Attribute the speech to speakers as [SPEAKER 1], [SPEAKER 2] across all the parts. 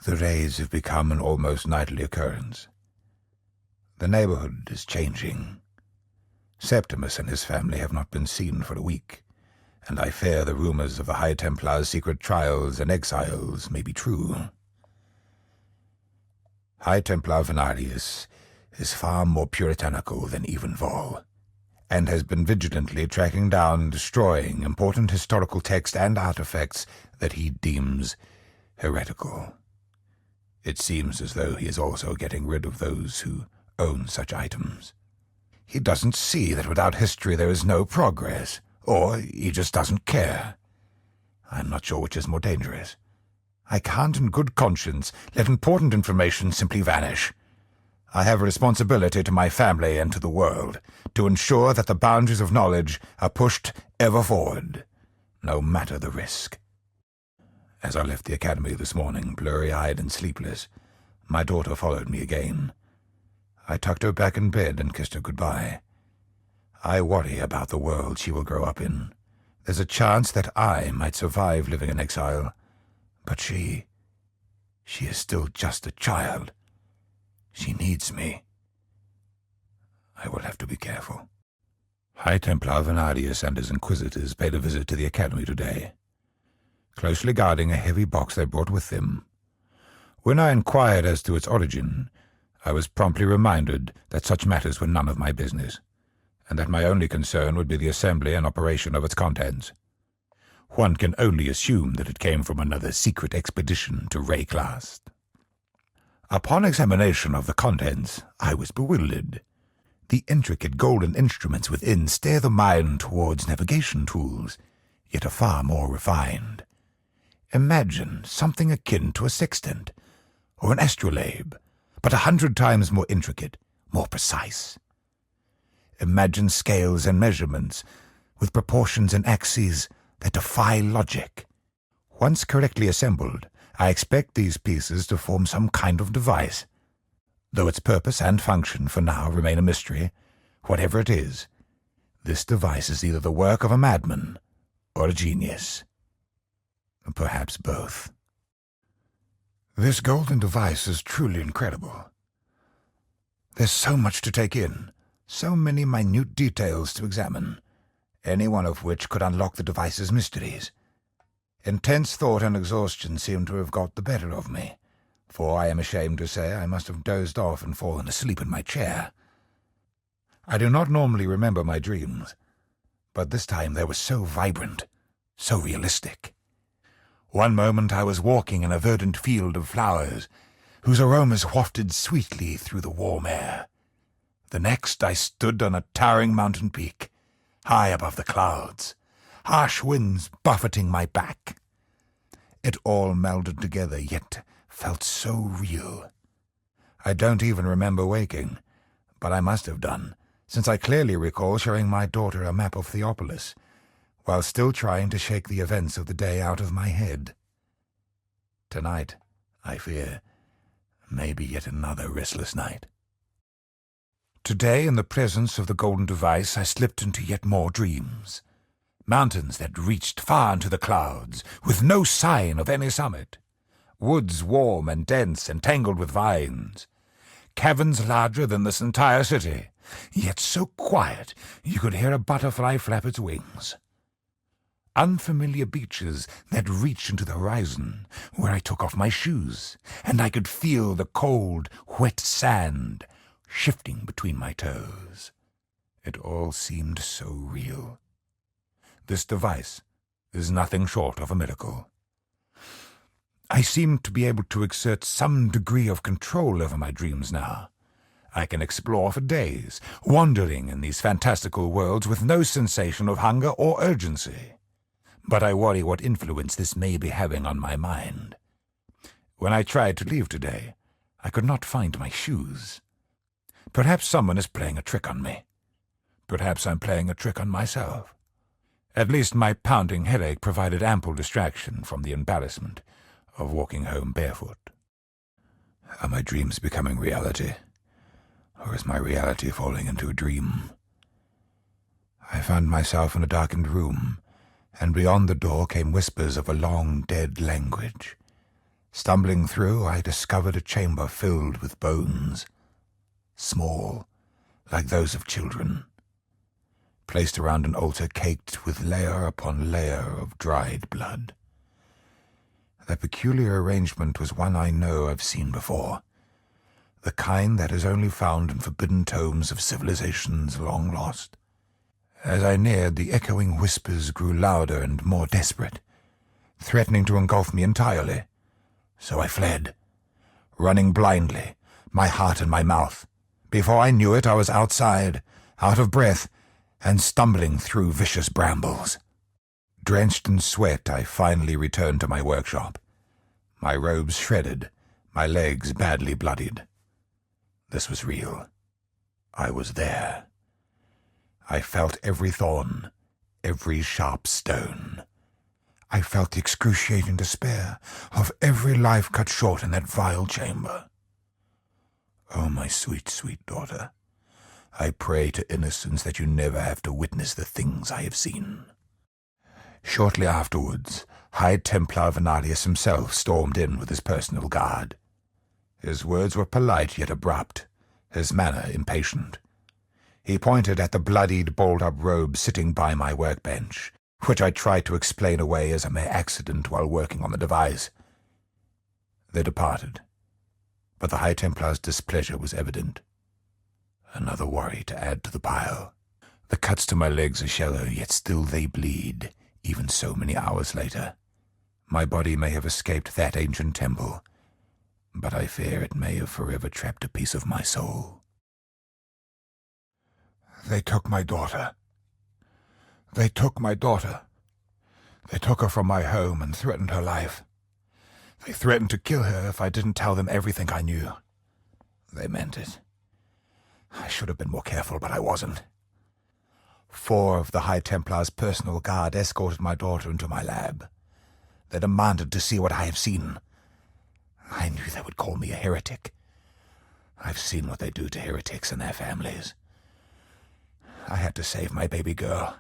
[SPEAKER 1] The raids have become an almost nightly occurrence. The neighborhood is changing. Septimus and his family have not been seen for a week, and I fear the rumors of the High Templar's secret trials and exiles may be true. High Templar Venarius is far more puritanical than Evenval, and has been vigilantly tracking down and destroying important historical texts and artifacts that he deems heretical. It seems as though he is also getting rid of those who own such items. He doesn't see that without history there is no progress, or he just doesn't care. I'm not sure which is more dangerous. I can't in good conscience let important information simply vanish. I have a responsibility to my family and to the world to ensure that the boundaries of knowledge are pushed ever forward, no matter the risk. As I left the academy this morning, blurry-eyed and sleepless, my daughter followed me again. I tucked her back in bed and kissed her goodbye. I worry about the world she will grow up in. There's a chance that I might survive living in exile, but she is still just a child. She needs me. I will have to be careful. High Templar Venarius and his inquisitors paid a visit to the academy today, closely guarding a heavy box they brought with them. When I inquired as to its origin, I was promptly reminded that such matters were none of my business, and that my only concern would be the assembly and operation of its contents. One can only assume that it came from another secret expedition to Rayclast. Upon examination of the contents, I was bewildered. The intricate golden instruments within steer the mind towards navigation tools, yet are far more refined. Imagine something akin to a sextant, or an astrolabe, but 100 times more intricate, more precise. Imagine scales and measurements, with proportions and axes that defy logic. Once correctly assembled, I expect these pieces to form some kind of device. Though its purpose and function for now remain a mystery, whatever it is, this device is either the work of a madman or a genius. Perhaps both. This golden device is truly incredible. There's so much to take in, so many minute details to examine, any one of which could unlock the device's mysteries. Intense thought and exhaustion seem to have got the better of me, for I am ashamed to say I must have dozed off and fallen asleep in my chair. I do not normally remember my dreams, but this time they were so vibrant, so realistic. One moment I was walking in a verdant field of flowers, whose aromas wafted sweetly through the warm air. The next I stood on a towering mountain peak, high above the clouds, harsh winds buffeting my back. It all melded together, yet felt so real. I don't even remember waking, but I must have done, since I clearly recall showing my daughter a map of Theopolis, while still trying to shake the events of the day out of my head. Tonight, I fear, may be yet another restless night. Today, in the presence of the golden device, I slipped into yet more dreams. Mountains that reached far into the clouds, with no sign of any summit. Woods warm and dense and tangled with vines. Caverns larger than this entire city, yet so quiet you could hear a butterfly flap its wings. Unfamiliar beaches that reached into the horizon, where I took off my shoes, and I could feel the cold, wet sand shifting between my toes. It all seemed so real. This device is nothing short of a miracle. I seem to be able to exert some degree of control over my dreams now. I can explore for days, wandering in these fantastical worlds with no sensation of hunger or urgency. But I worry what influence this may be having on my mind. When I tried to leave today, I could not find my shoes. Perhaps someone is playing a trick on me. Perhaps I'm playing a trick on myself. At least my pounding headache provided ample distraction from the embarrassment of walking home barefoot. Are my dreams becoming reality, or is my reality falling into a dream? I found myself in a darkened room, and beyond the door came whispers of a long-dead language. Stumbling through, I discovered a chamber filled with bones, small, like those of children, placed around an altar caked with layer upon layer of dried blood. That peculiar arrangement was one I know I've seen before, the kind that is only found in forbidden tomes of civilizations long lost. As I neared, the echoing whispers grew louder and more desperate, threatening to engulf me entirely. So I fled, running blindly, my heart in my mouth. Before I knew it, I was outside, out of breath, and stumbling through vicious brambles. Drenched in sweat, I finally returned to my workshop, my robes shredded, my legs badly bloodied. This was real. I was there. I felt every thorn, every sharp stone. I felt the excruciating despair of every life cut short in that vile chamber. Oh, my sweet, sweet daughter, I pray to innocence that you never have to witness the things I have seen. Shortly afterwards, High Templar Venarius himself stormed in with his personal guard. His words were polite yet abrupt, his manner impatient. He pointed at the bloodied, balled-up robe sitting by my workbench, which I tried to explain away as a mere accident while working on the device. They departed, but the High Templar's displeasure was evident. Another worry to add to the pile. The cuts to my legs are shallow, yet still they bleed, even so many hours later. My body may have escaped that ancient temple, but I fear it may have forever trapped a piece of my soul. They took my daughter. They took my daughter. They took her from my home and threatened her life. They threatened to kill her if I didn't tell them everything I knew. They meant it. I should have been more careful, but I wasn't. 4 of the High Templar's personal guard escorted my daughter into my lab. They demanded to see what I have seen. I knew they would call me a heretic. I've seen what they do to heretics and their families. I had to save my baby girl.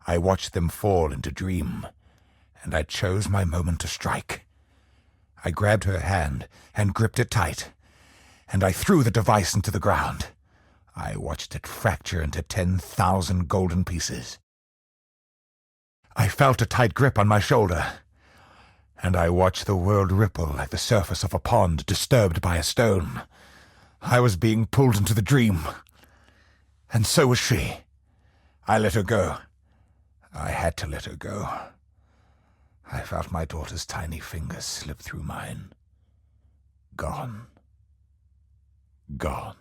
[SPEAKER 1] I watched them fall into dream, and I chose my moment to strike. I grabbed her hand and gripped it tight, and I threw the device into the ground. I watched it fracture into 10,000 golden pieces. I felt a tight grip on my shoulder, and I watched the world ripple like the surface of a pond disturbed by a stone. I was being pulled into the dream, and so was she. I let her go. I had to let her go. I felt my daughter's tiny fingers slip through mine. Gone. Gone.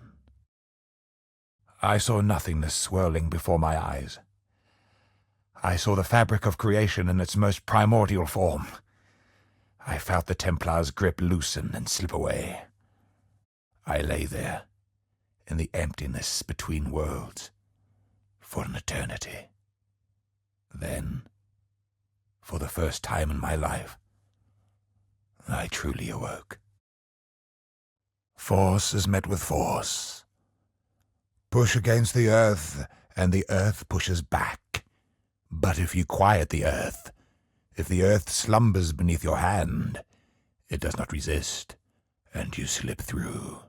[SPEAKER 1] I saw nothingness swirling before my eyes. I saw the fabric of creation in its most primordial form. I felt the Templar's grip loosen and slip away. I lay there, in the emptiness between worlds, for an eternity. Then, for the first time in my life, I truly awoke. Force is met with force. Push against the earth, and the earth pushes back. But if you quiet the earth, if the earth slumbers beneath your hand, it does not resist, and you slip through.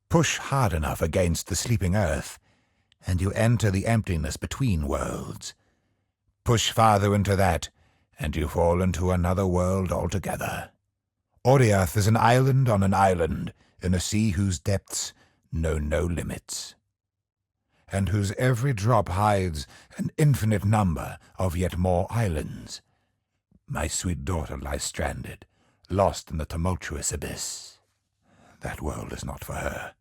[SPEAKER 1] Push hard enough against the sleeping earth, and you enter the emptiness between worlds. Push farther into that, and you fall into another world altogether. Oriath is an island on an island, in a sea whose depths know no limits, and whose every drop hides an infinite number of yet more islands. My sweet daughter lies stranded, lost in the tumultuous abyss. That world is not for her.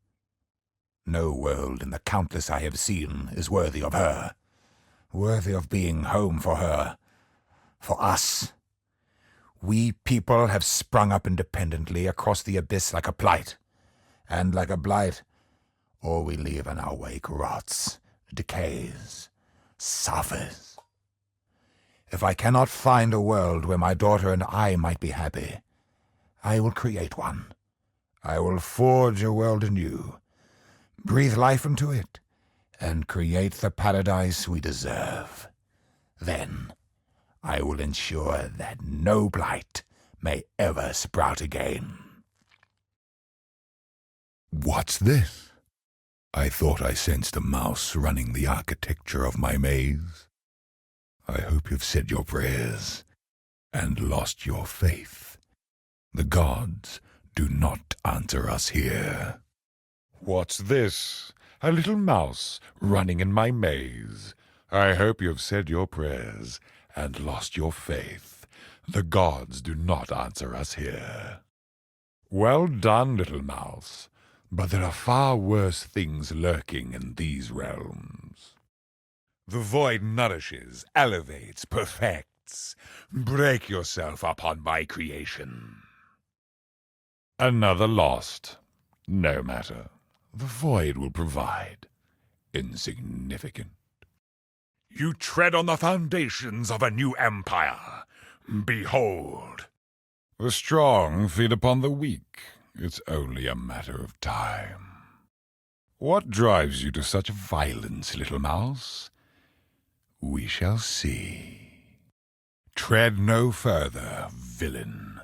[SPEAKER 1] No world in the countless I have seen is worthy of her, worthy of being home for her, for us. We people have sprung up independently across the abyss like a blight, and like a blight, all we leave in our wake rots, decays, suffers. If I cannot find a world where my daughter and I might be happy, I will create one. I will forge a world anew, breathe life into it, and create the paradise we deserve. Then I will ensure that no blight may ever sprout again. What's this? I thought I sensed a mouse running the architecture of my maze. I hope you've said your prayers and lost your faith. The gods do not answer us here.
[SPEAKER 2] What's this? A little mouse running in my maze. I hope you've said your prayers and lost your faith. The gods do not answer us here. Well done, little mouse, but there are far worse things lurking in these realms. The void nourishes, elevates, perfects. Break yourself upon my creation. Another lost. No matter. The void will provide. Insignificant. You tread on the foundations of a new empire. Behold. The strong feed upon the weak. It's only a matter of time. What drives you to such violence, little mouse? We shall see. Tread no further, villain.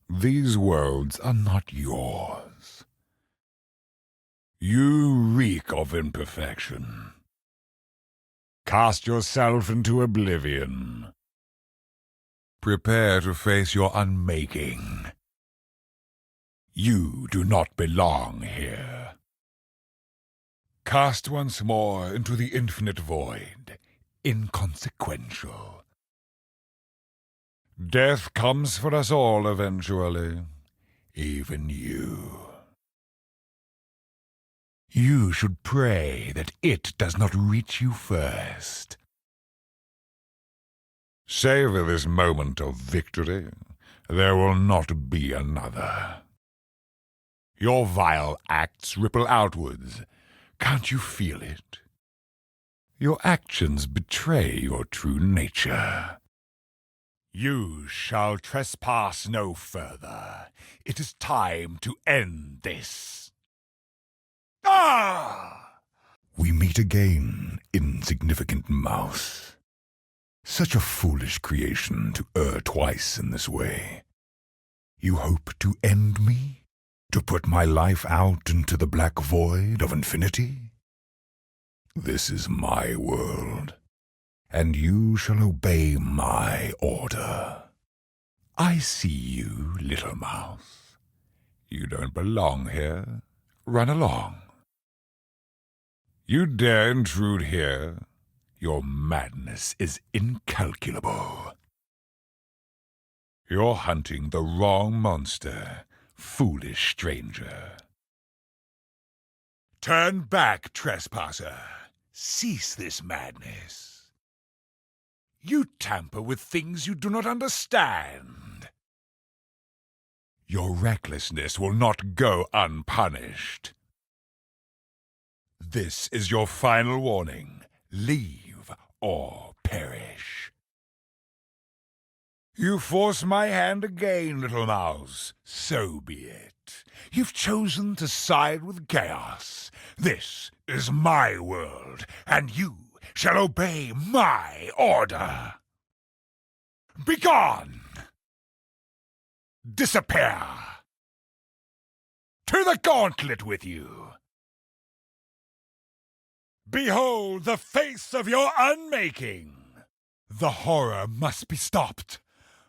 [SPEAKER 2] These worlds are not yours. You reek of imperfection. Cast yourself into oblivion. Prepare to face your unmaking. You do not belong here. Cast once more into the infinite void, inconsequential. Death comes for us all eventually, even you. You should pray that it does not reach you first. Savor this moment of victory. There will not be another. Your vile acts ripple outwards. Can't you feel it? Your actions betray your true nature. You shall trespass no further. It is time to end this. Ah! We meet again, insignificant mouse. Such a foolish creation to err twice in this way. You hope to end me? To put my life out into the black void of infinity? This is my world, and you shall obey my order. I see you, little mouse. You don't belong here. Run along. You dare intrude here? Your madness is incalculable. You're hunting the wrong monster, foolish stranger. Turn back, trespasser. Cease this madness. You tamper with things you do not understand. Your recklessness will not go unpunished. This is your final warning. Leave or perish. You force my hand again, little mouse. So be it. You've chosen to side with chaos. This is my world, and you shall obey my order. Begone! Disappear! To the gauntlet with you! Behold the face of your unmaking! The horror must be stopped.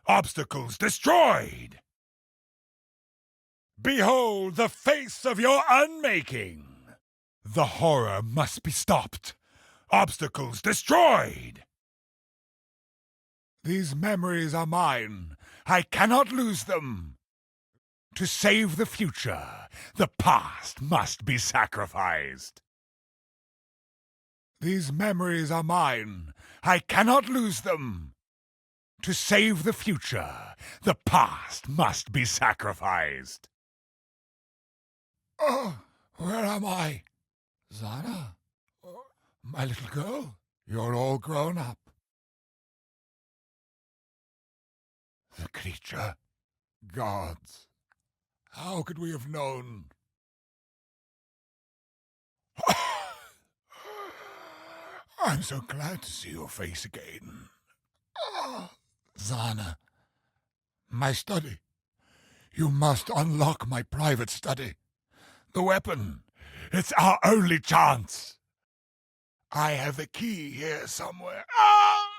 [SPEAKER 2] Obstacles destroyed! Behold the face of your unmaking! The horror must be stopped. Obstacles destroyed! These memories are mine. I cannot lose them. To save the future, the past must be sacrificed. These memories are mine. I cannot lose them. To save the future, the past must be sacrificed. Oh, where am I? Zana? My little girl? You're all grown up. The creature. Gods. How could we have known? I'm so glad to see your face again. Zana, My study. You must unlock my private study. The weapon. It's our only chance. I have the key here somewhere. Ah!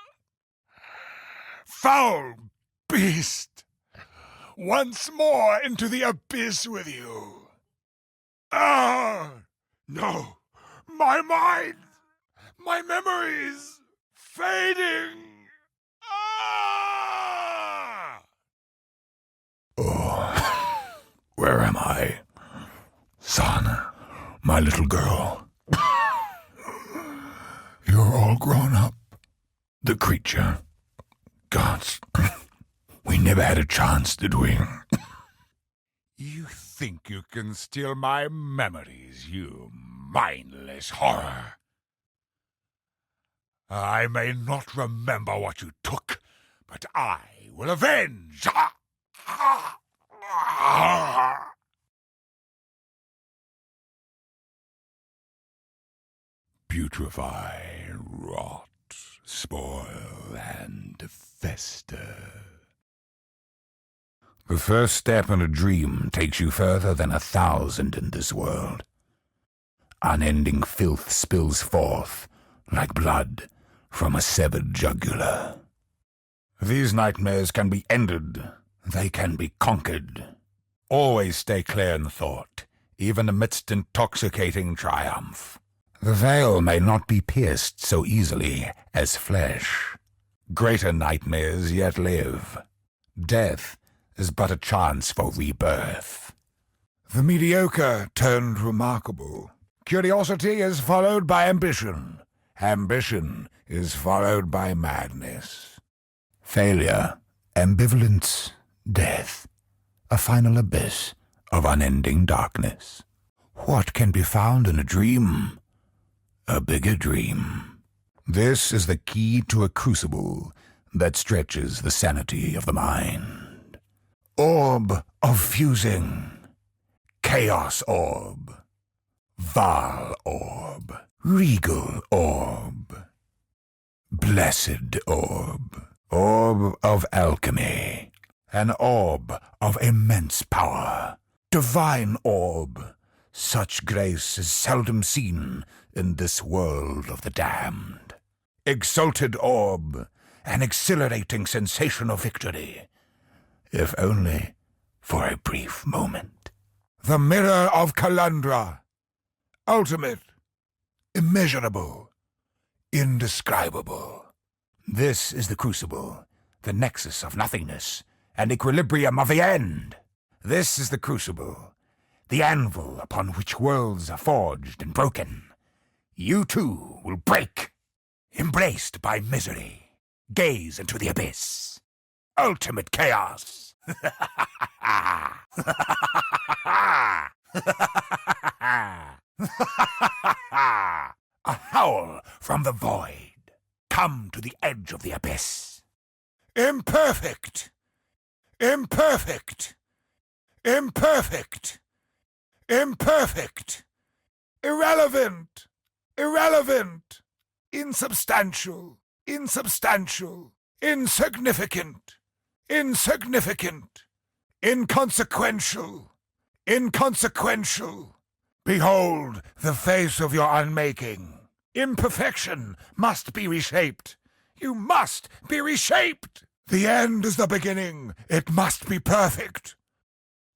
[SPEAKER 2] Foul beast! Once more into the abyss with you. Ah! No! My mind! My memories! Fading! Ah! Oh, where am I? Sana, my little girl. You're all grown up. The creature. Gods, we never had a chance, did we? You think you can steal my memories, you mindless horror? I may not remember what you took, but I will avenge! Putrefy, rot, spoil, and fester. The first step in a dream takes you further than 1,000 in this world. Unending filth spills forth, like blood from a severed jugular. These nightmares can be ended. They can be conquered. Always stay clear in thought, even amidst intoxicating triumph. The veil may not be pierced so easily as flesh. Greater nightmares yet live. Death is but a chance for rebirth. The mediocre turned remarkable. Curiosity is followed by ambition. Ambition is followed by madness. Failure, ambivalence, death. A final abyss of unending darkness. What can be found in a dream? A bigger dream. This is the key to a crucible that stretches the sanity of the mind. Orb of fusing. Chaos orb. Val orb. Regal orb. Blessed orb. Orb of alchemy. An orb of immense power. Divine orb. Such grace is seldom seen in this world of the damned. Exalted orb, an exhilarating sensation of victory, if only for a brief moment. The mirror of Kalandra, ultimate, immeasurable, indescribable. This is the crucible, the nexus of nothingness, and equilibrium of the end. This is the crucible, the anvil upon which worlds are forged and broken. You too will break, embraced by misery. Gaze into the abyss. Ultimate chaos. A howl from the void. Come to the edge of the abyss. Imperfect. Imperfect. Imperfect. Imperfect. Irrelevant. Irrelevant. Insubstantial. Insubstantial. Insignificant. Insignificant. Inconsequential. Inconsequential. Behold the face of your unmaking. Imperfection must be reshaped. You must be reshaped. The end is the beginning. It must be perfect.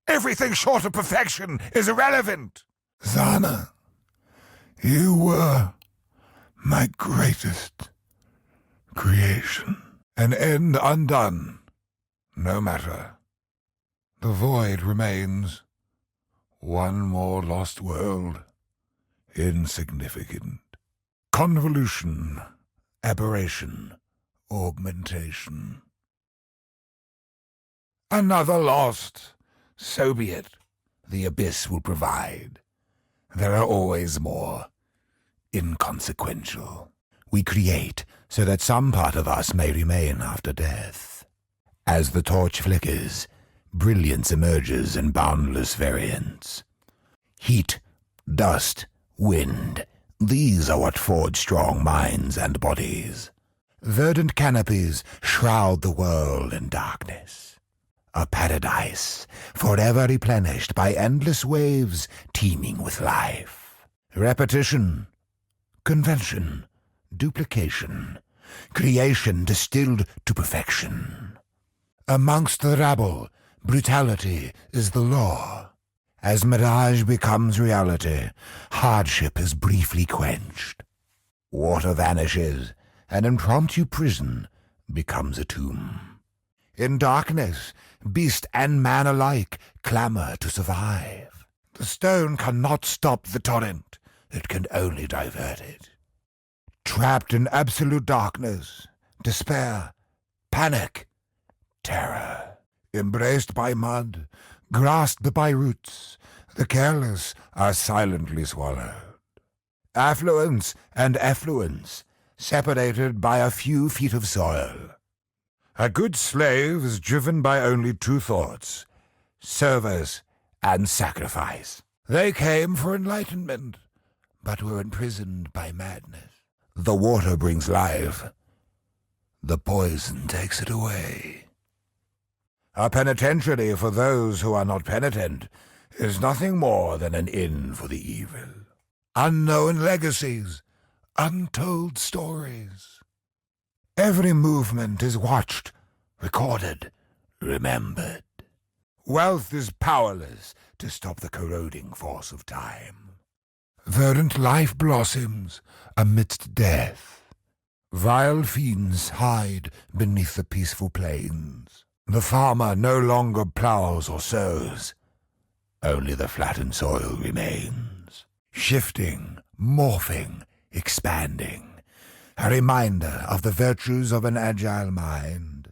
[SPEAKER 2] Everything short of perfection is irrelevant. Zana, you were my greatest creation. An end undone. No matter. The void remains. One more lost world. Insignificant. Convolution. Aberration. Augmentation. Another lost. So be it. The abyss will provide. There are always more. Inconsequential. We create so that some part of us may remain after death. As the torch flickers, brilliance emerges in boundless variance. Heat, dust, wind, these are what forge strong minds and bodies. Verdant canopies shroud the world in darkness.
[SPEAKER 1] A paradise, forever replenished by endless waves teeming with life. Repetition, convention, duplication, creation distilled to perfection. Amongst the rabble, brutality is the law. As mirage becomes reality, hardship is briefly quenched. Water vanishes, and impromptu prison becomes a tomb. In darkness, beast and man alike clamor to survive. The stone cannot stop the torrent, it can only divert it. Trapped in absolute darkness, despair, panic, terror. Embraced by mud, grasped by roots, the careless are silently swallowed. Affluence and effluence, separated by a few feet of soil. A good slave is driven by only two thoughts, service and sacrifice. They came for enlightenment, but were imprisoned by madness. The water brings life. The poison takes it away. A penitentiary for those who are not penitent is nothing more than an inn for the evil. Unknown legacies, untold stories. Every movement is watched, recorded, remembered. Wealth is powerless to stop the corroding force of time. Verdant life blossoms amidst death. Vile fiends hide beneath the peaceful plains. The farmer no longer plows or sows. Only the flattened soil remains. Shifting, morphing, expanding. A reminder of the virtues of an agile mind.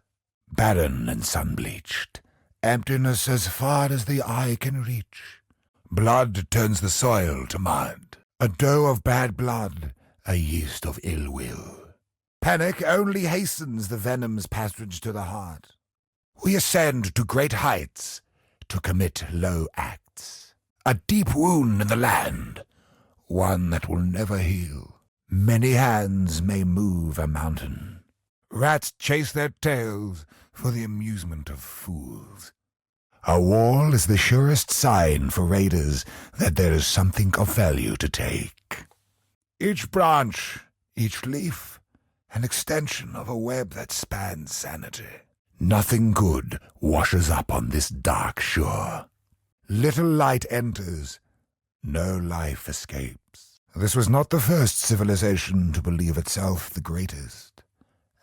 [SPEAKER 1] Barren and sun-bleached. Emptiness as far as the eye can reach. Blood turns the soil to mud. A dough of bad blood, a yeast of ill will. Panic only hastens the venom's passage to the heart. We ascend to great heights to commit low acts. A deep wound in the land, one that will never heal. Many hands may move a mountain. Rats chase their tails for the amusement of fools. A wall is the surest sign for raiders that there is something of value to take. Each branch, each leaf, an extension of a web that spans sanity. Nothing good washes up on this dark shore. Little light enters, no life escapes. This was not the first civilization to believe itself the greatest,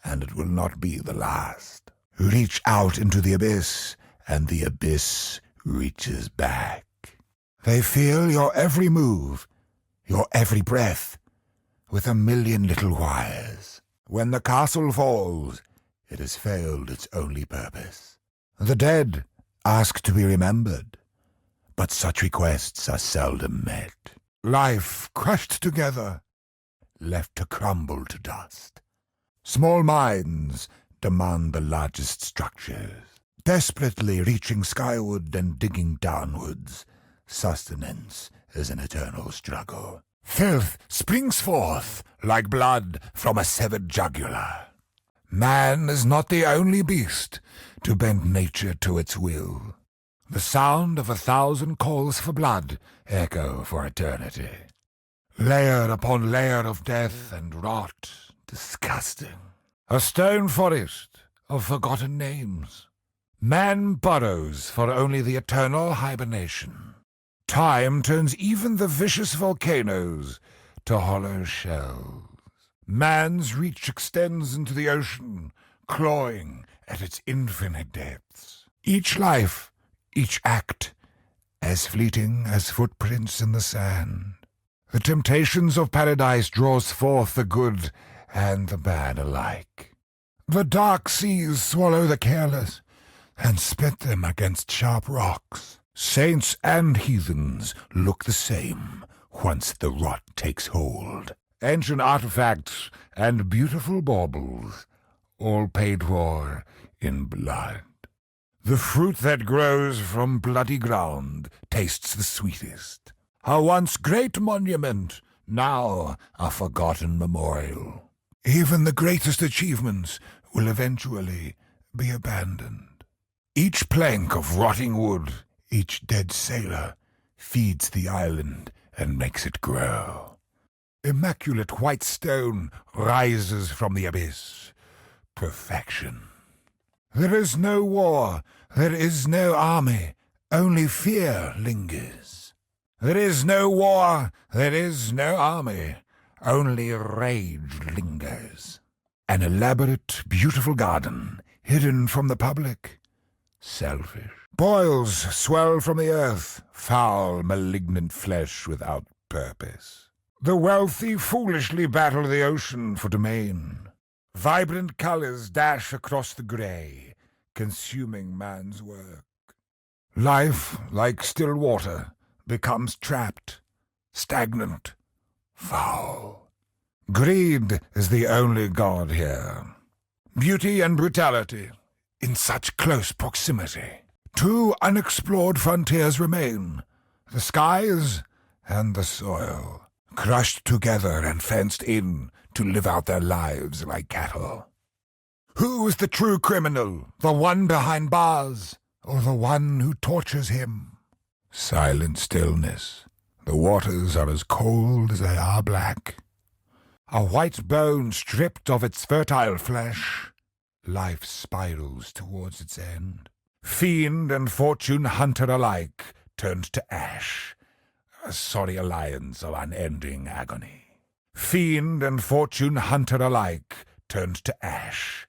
[SPEAKER 1] and it will not be the last. Reach out into the abyss, and the abyss reaches back. They feel your every move, your every breath, with a million little wires. When the castle falls, it has failed its only purpose. The dead ask to be remembered, but such requests are seldom met. Life crushed together, left to crumble to dust. Small minds demand the largest structures. Desperately reaching skyward and digging downwards, sustenance is an eternal struggle. Filth springs forth like blood from a severed jugular. Man is not the only beast to bend nature to its will. The sound of 1,000 calls for blood echo for eternity. Layer upon layer of death and rot, disgusting. A stone forest of forgotten names. Man burrows for only the eternal hibernation. Time turns even the vicious volcanoes to hollow shells. Man's reach extends into the ocean, clawing at its infinite depths. Each life, each act, as fleeting as footprints in the sand. The temptations of paradise draws forth the good and the bad alike. The dark seas swallow the careless and spit them against sharp rocks. Saints and heathens look the same once the rot takes hold. Ancient artifacts and beautiful baubles, all paid for in blood. The fruit that grows from bloody ground tastes the sweetest. A once great monument, now a forgotten memorial. Even the greatest achievements will eventually be abandoned. Each plank of rotting wood, each dead sailor, feeds the island and makes it grow. Immaculate white stone rises from the abyss. Perfection. There is no war, there is no army, only fear lingers. There is no war, there is no army, only rage lingers. An elaborate, beautiful garden, hidden from the public. Selfish. Boils swell from the earth, foul, malignant flesh without purpose. The wealthy foolishly battle the ocean for domain. Vibrant colors dash across the gray, consuming man's work. Life, like still water, becomes trapped, stagnant, foul. Greed is the only god here. Beauty and brutality, in such close proximity. Two unexplored frontiers remain, the skies and the soil, crushed together and fenced in to live out their lives like cattle. Who is the true criminal, the one behind bars, or the one who tortures him? Silent stillness. The waters are as cold as they are black. A white bone stripped of its fertile flesh. Life spirals towards its end. Fiend and fortune hunter alike turned to ash. A sorry alliance of unending agony. Fiend and fortune hunter alike turned to ash.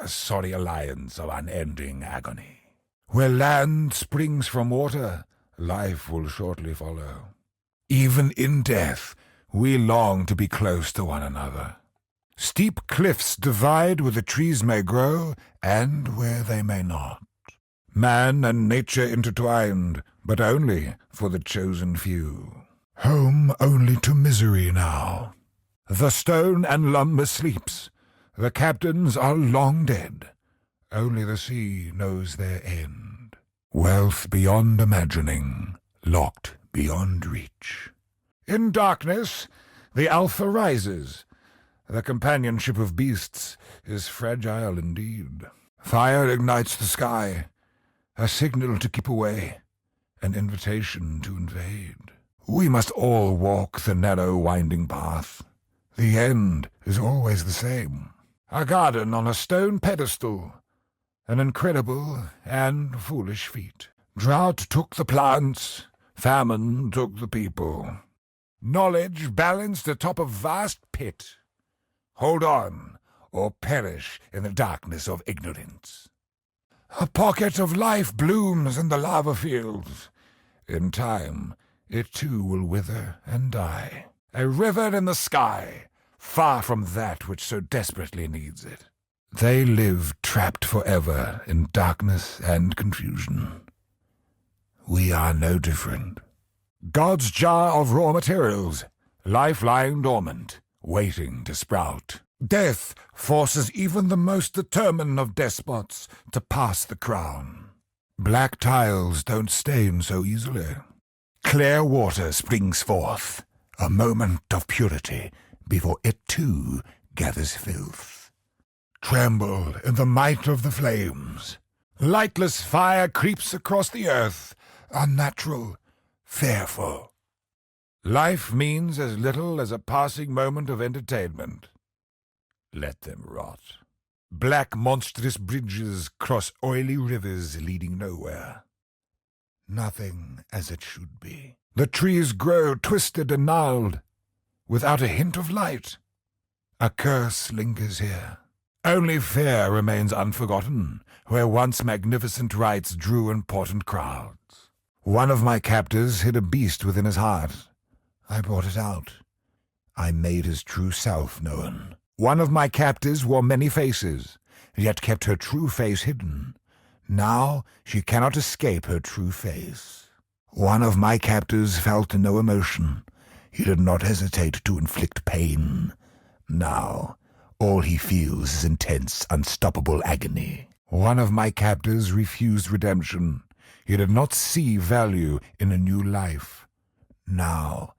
[SPEAKER 1] A sorry alliance of unending agony. Where land springs from water, life will shortly follow. Even in death, we long to be close to one another. Steep cliffs divide where the trees may grow and where they may not. Man and nature intertwined, but only for the chosen few. Home only to misery now. The stone and lumber sleeps. The captains are long dead. Only the sea knows their end. Wealth beyond imagining, locked beyond reach. In darkness, the Alpha rises. The companionship of beasts is fragile indeed. Fire ignites the sky, a signal to keep away, an invitation to invade. We must all walk the narrow winding path. The end is always the same. A garden on a stone pedestal, an incredible and foolish feat. Drought took the plants, famine took the people. Knowledge balanced atop a vast pit. Hold on, or perish in the darkness of ignorance. A pocket of life blooms in the lava fields. In time, it too will wither and die. A river in the sky, far from that which so desperately needs it. They live trapped forever in darkness and confusion. We are no different. God's jar of raw materials, life lying dormant, waiting to sprout. Death forces even the most determined of despots to pass the crown. Black tiles don't stain so easily. Clear water springs forth, a moment of purity before it too gathers filth. Tremble in the might of the flames. Lightless fire creeps across the earth, unnatural, fearful. Life means as little as a passing moment of entertainment. Let them rot. Black monstrous bridges cross oily rivers leading nowhere. Nothing as it should be. The trees grow twisted and gnarled, without a hint of light. A curse lingers here. Only fear remains unforgotten, where once magnificent rites drew important crowds. One of my captors hid a beast within his heart. I brought it out. I made his true self known. One of my captors wore many faces, yet kept her true face hidden. Now she cannot escape her true face. One of my captors felt no emotion. He did not hesitate to inflict pain. Now all he feels is intense, unstoppable agony. One of my captors refused redemption. He did not see value in a new life. Now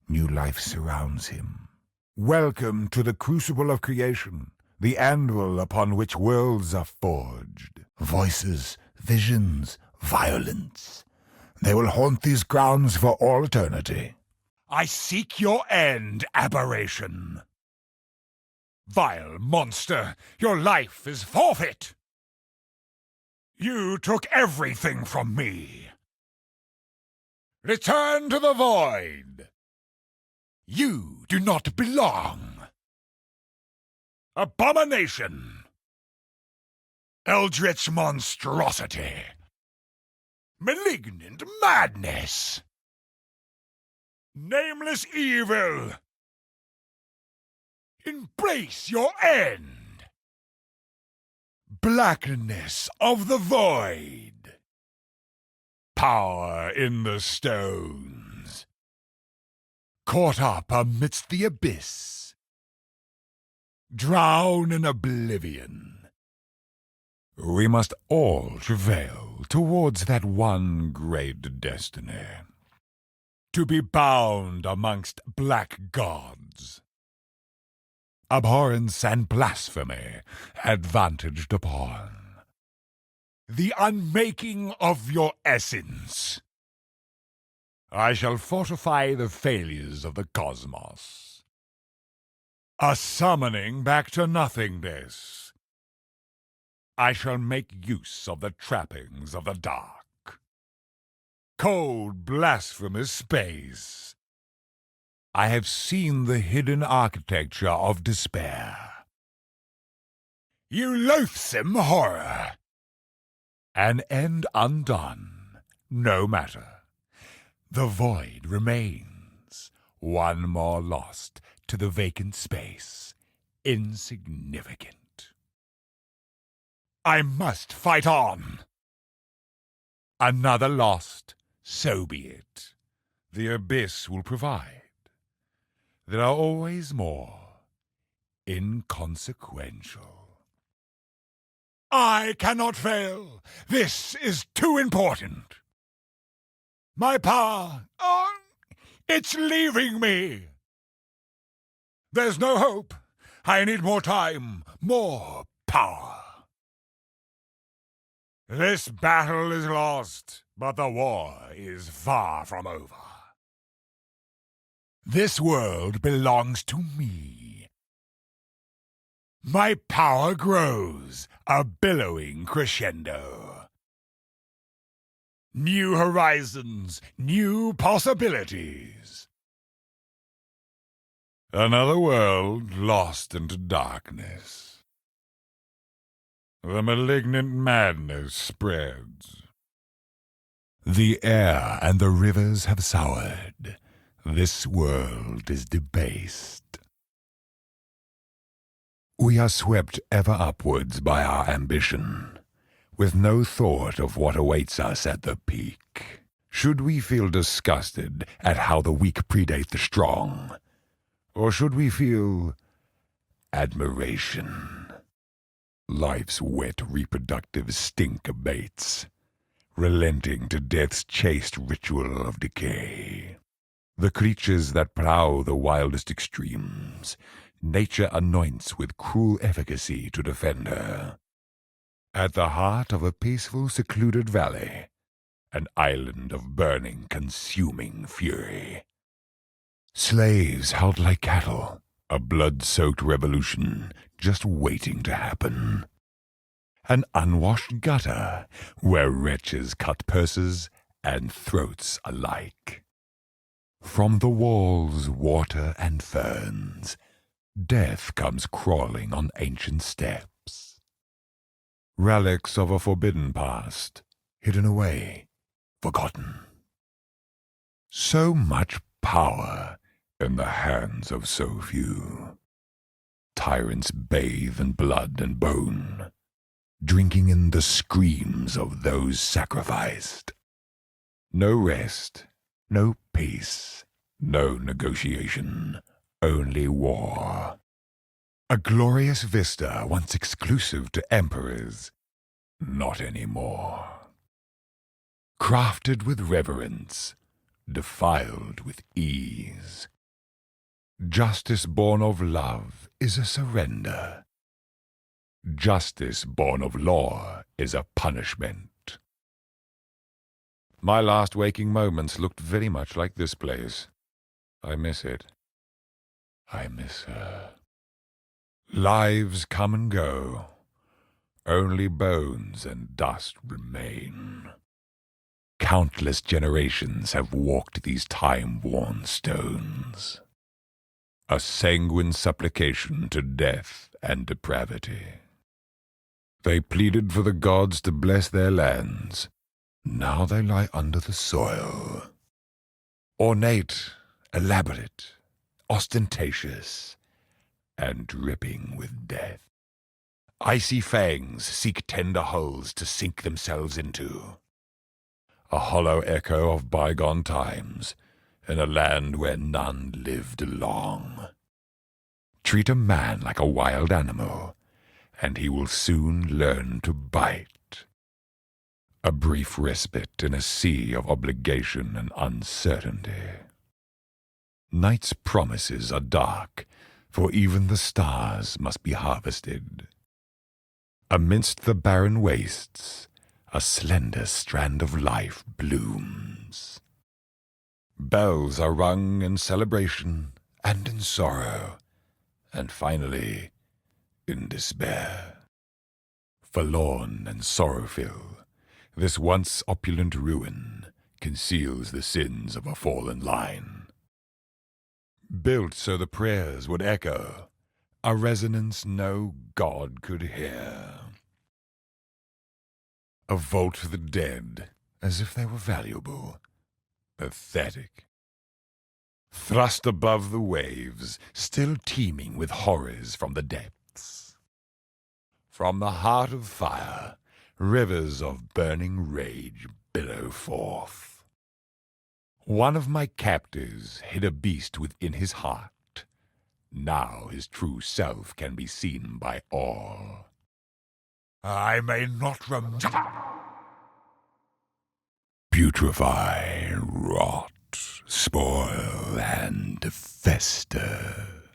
[SPEAKER 1] new life surrounds him. Welcome to the crucible of creation, the anvil upon which worlds are forged. Voices
[SPEAKER 2] visions, violence. They will haunt these grounds for all eternity.
[SPEAKER 1] I seek your end, aberration. Vile monster, your life is forfeit. You took everything from me. Return to the void. You do not belong. Abomination. Eldritch monstrosity. Malignant madness. Nameless evil. Embrace your end. Blackness of the void. Power in the stones. Caught up amidst the abyss. Drown in oblivion. We must all travail towards that one great destiny. To be bound amongst black gods. Abhorrence and blasphemy advantaged upon. The unmaking of your essence. I shall fortify the failures of the cosmos. A summoning back to nothingness. I shall make use of the trappings of the dark. Cold, blasphemous space. I have seen the hidden architecture of despair. You loathsome horror! An end undone, no matter. The void remains, one more lost to the vacant space, insignificant. I must fight on. Another lost, so be it. The abyss will provide. There are always more, inconsequential. I cannot fail. This is too important. My power, it's leaving me. There's no hope. I need more time, more power. This battle is lost, but the war is far from over. This world belongs to me. My power grows, a billowing crescendo. New horizons, new possibilities. Another world lost into darkness. The malignant madness spreads. The air and the rivers have soured. This world is debased. We are swept ever upwards by our ambition, with no thought of what awaits us at the peak. Should we feel disgusted at how the weak predate the strong? Or should we feel admiration? Life's wet reproductive stink abates, relenting to death's chaste ritual of decay. The creatures that plough the wildest extremes, nature anoints with cruel efficacy to defend her. At the heart of a peaceful, secluded valley, an island of burning, consuming fury. Slaves held like cattle, a blood-soaked revolution just waiting to happen. An unwashed gutter where wretches cut purses and throats alike. From the walls, water and ferns, death comes crawling on ancient steps. Relics of a forbidden past, hidden away, forgotten. So much power in the hands of so few. Tyrants bathe in blood and bone, drinking in the screams of those sacrificed. No rest, no peace, no negotiation, only war. A glorious vista once exclusive to emperors, not anymore. Crafted with reverence, defiled with ease. Justice born of love is a surrender. Justice born of law is a punishment. My last waking moments looked very much like this place. I miss it. I miss her. Lives come and go. Only bones and dust remain. Countless generations have walked these time-worn stones. A sanguine supplication to death and depravity. They pleaded for the gods to bless their lands. Now they lie under the soil. Ornate, elaborate, ostentatious, and dripping with death. Icy fangs seek tender hulls to sink themselves into. A hollow echo of bygone times, in a land where none lived long. Treat a man like a wild animal, and he will soon learn to bite. A brief respite in a sea of obligation and uncertainty. Night's promises are dark, for even the stars must be harvested. Amidst the barren wastes, a slender strand of life blooms. Bells are rung in celebration and in sorrow, and finally, in despair. Forlorn and sorrowful, this once opulent ruin conceals the sins of a fallen line. Built so the prayers would echo, a resonance no god could hear. A vault for the dead, as if they were valuable. Pathetic. Thrust above the waves, still teeming with horrors from the depths. From the heart of fire, rivers of burning rage billow forth. One of my captors hid a beast within his heart. Now his true self can be seen by all. I may not putrefy, rot, spoil, and fester.